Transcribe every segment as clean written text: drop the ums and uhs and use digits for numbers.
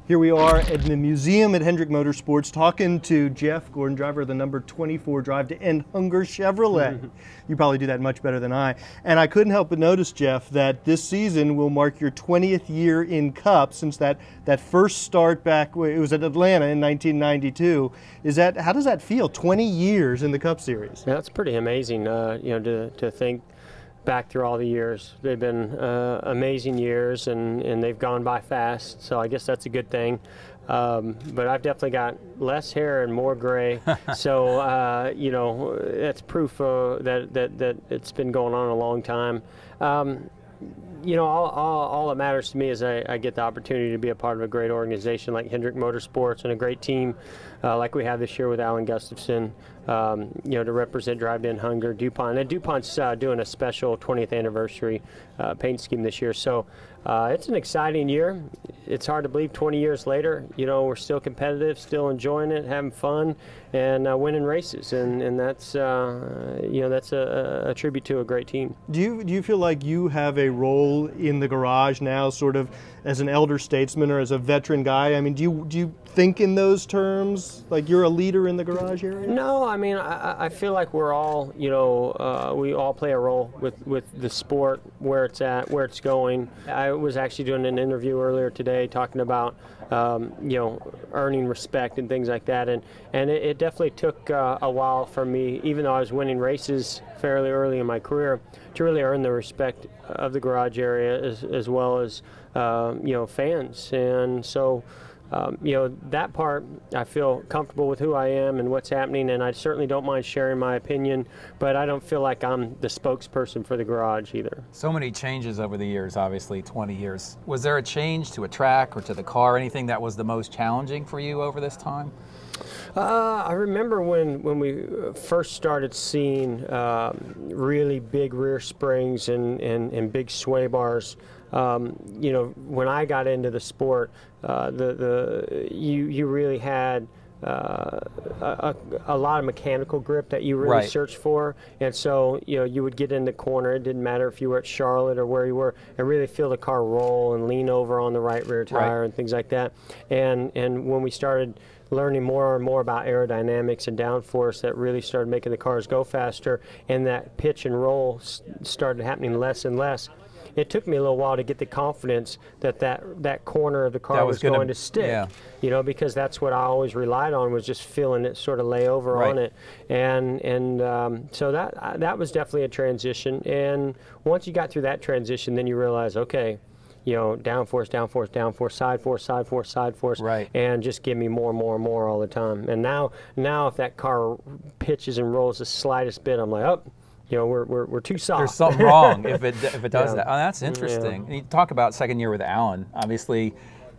Here we are at the museum at Hendrick Motorsports talking to Jeff Gordon, driver of the number 24 Drive to End Hunger Chevrolet. You probably do that much better than I. And I couldn't help but notice, Jeff, that this season will mark your 20th year in Cup since that first start back, it was at Atlanta in 1992. How does that feel, 20 years in the Cup Series? Yeah, that's pretty amazing, to think back through all the years. They've been amazing years, and they've gone by fast, so I guess that's a good thing. But I've definitely got less hair and more gray, so that's proof that it's been going on a long time. All that matters to me is I get the opportunity to be a part of a great organization like Hendrick Motorsports and a great team like we have this year with Alan Gustafson, to represent Drive to End Hunger, DuPont. And DuPont's doing a special 20th anniversary paint scheme this year. So it's an exciting year. It's hard to believe 20 years later, we're still competitive, still enjoying it, having fun, and winning races. And that's, that's a tribute to a great team. Do you feel like you have a role in the garage now, sort of as an elder statesman or as a veteran guy? I mean, do you think in those terms, like you're a leader in the garage area? No, I mean, I feel like we're all, we all play a role with the sport, where it's at, where it's going. I was actually doing an interview earlier today talking about, earning respect and things like that. And it definitely took a while for me, even though I was winning races fairly early in my career, to really earn the respect of the garage area as well as, fans. And so, that part, I feel comfortable with who I am and what's happening, and I certainly don't mind sharing my opinion, but I don't feel like I'm the spokesperson for the garage either. So many changes over the years, obviously, 20 years. Was there a change to a track or to the car, anything that was the most challenging for you over this time? I remember when we first started seeing really big rear springs and big sway bars. When I got into the sport, you really had a lot of mechanical grip that you really searched for, and so you would get in the corner. It didn't matter if you were at Charlotte or where you were, and really feel the car roll and lean over on the right rear tire and things like that. And when we started learning more and more about aerodynamics and downforce, that really started making the cars go faster, and that pitch and roll started happening less and less. It took me a little while to get the confidence that corner of the car was going to stick, because that's what I always relied on, was just feeling it sort of lay over on it. And so that was definitely a transition. And once you got through that transition, then you realize, okay, downforce, downforce, downforce, side force, side force, side force, and just give me more and more and more all the time. And now if that car pitches and rolls the slightest bit, I'm like, oh, we're too soft. There's something wrong if it does that. Oh, that's interesting. And you talk about second year with Alan. Obviously,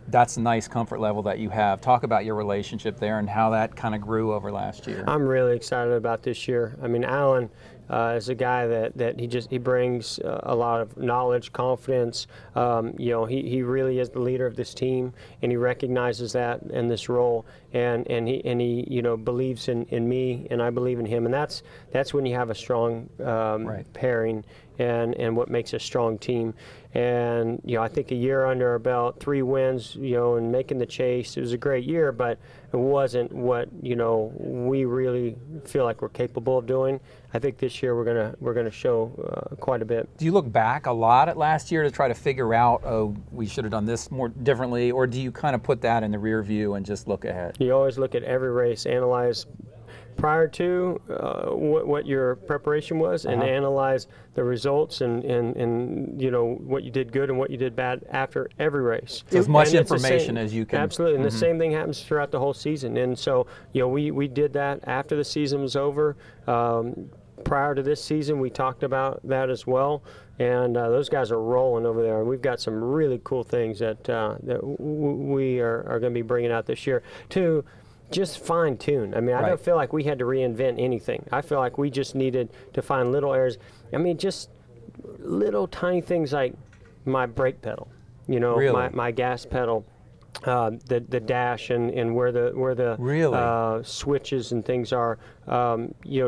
that's a nice comfort level that you have. Talk about your relationship there and how that kind of grew over last year. I'm really excited about this year. I mean, Alan is a guy that he brings a lot of knowledge, confidence. He really is the leader of this team, and he recognizes that in this role, and he believes in me, and I believe in him, and that's when you have a strong pairing, and what makes a strong team. And I think a year under our belt, 3 wins, and making the chase, it was a great year, but it wasn't what we really feel like we're capable of doing. I think this year we're gonna show quite a bit. Do you look back a lot at last year to try to figure out, oh, we should have done this more differently, or do you kind of put that in the rear view and just look ahead? You always look at every race, analyze prior to what your preparation was, and analyze the results and what you did good and what you did bad after every race. So as much information as you can. Absolutely, and the same thing happens throughout the whole season. And so we did that after the season was over. Prior to this season, we talked about that as well, and those guys are rolling over there, and we've got some really cool things that we are going to be bringing out this year to just fine-tune. I mean, I don't feel like we had to reinvent anything. I feel like we just needed to find little areas. I mean, just little tiny things like my brake pedal, my gas pedal, the dash and where the switches and things are.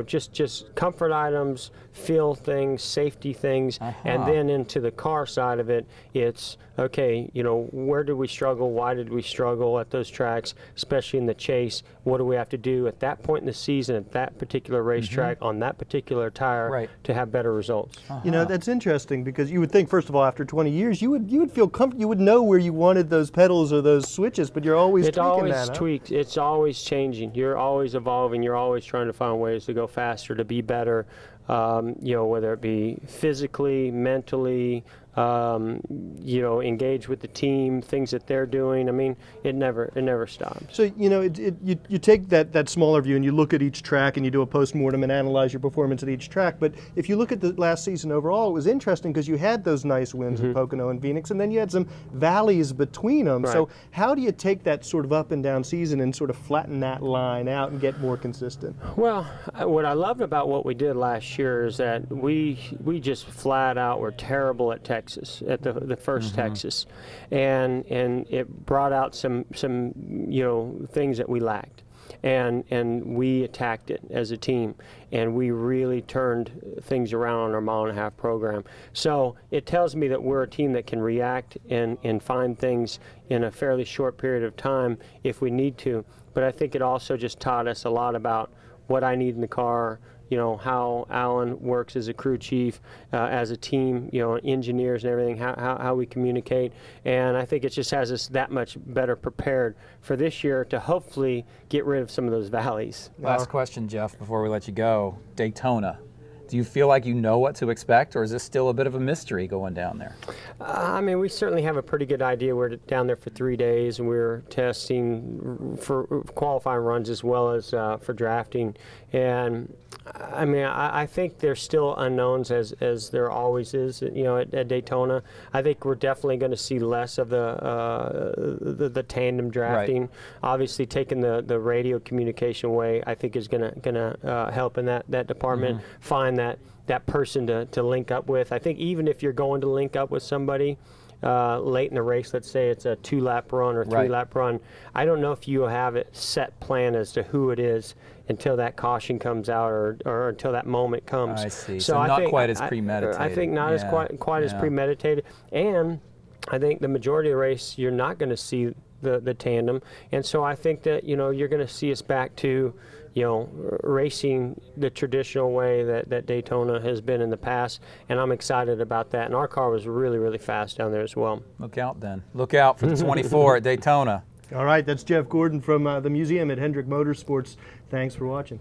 Just comfort items, feel things, safety things, and then into the car side of it, it's, okay, you know, where did we struggle? Why did we struggle at those tracks, especially in the chase? What do we have to do at that point in the season, at that particular racetrack, on that particular tire to have better results? You know, that's interesting, because you would think, first of all, after 20 years, you would feel comfortable, you would know where you wanted those pedals or those switches, but you're always tweaking that. It's always tweaked. It's always changing. You're always evolving. You're always trying to find ways to go faster, to be better, you know, whether it be physically, mentally, you know, engage with the team, things that they're doing. I mean, it never stops. So, you know, you take that smaller view and you look at each track and you do a post-mortem and analyze your performance at each track. But if you look at the last season overall, it was interesting because you had those nice wins at Pocono and Phoenix, and then you had some valleys between them. So how do you take that sort of up and down season and sort of flatten that line out and get more consistent? Well, what I loved about what we did last year is that we just flat out were terrible at Texas, at the first Texas, and it brought out some you know, things that we lacked, and we attacked it as a team, and we really turned things around on our mile-and-a-half program. So it tells me that we're a team that can react and find things in a fairly short period of time if we need to. But I think it also just taught us a lot about what I need in the car, you know, how Alan works as a crew chief, as a team, you know, engineers and everything, how we communicate. And I think it just has us that much better prepared for this year to hopefully get rid of some of those valleys. Last question, Jeff, before we let you go. Daytona. Do you feel like you know what to expect, or is this still a bit of a mystery going down there? I mean, we certainly have a pretty good idea. We're down there for 3 days, and we're testing for qualifying runs as well as for drafting. And I mean, I think there's still unknowns as there always is, you know, at Daytona. I think we're definitely going to see less of the tandem drafting. Obviously, taking the radio communication away, I think is going to help in that department. Find that person to link up with. I think even if you're going to link up with somebody late in the race, let's say it's a 2-lap run or 3-lap run, I don't know if you have it set plan as to who it is until that caution comes out or until that moment comes. I see. So I think quite as premeditated. I think not as quite as premeditated. And I think the majority of the race you're not going to see the tandem. And so I think that, you know, you're going to see us back to, you know, racing the traditional way that Daytona has been in the past, and I'm excited about that. And our car was really, really fast down there as well. Look out then. Look out for the 24 at Daytona. All right, that's Jeff Gordon from the museum at Hendrick Motorsports. Thanks for watching.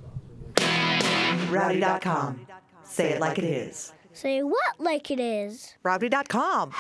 Rowdy.com. Say it like it is. Say what like it is? Rowdy.com.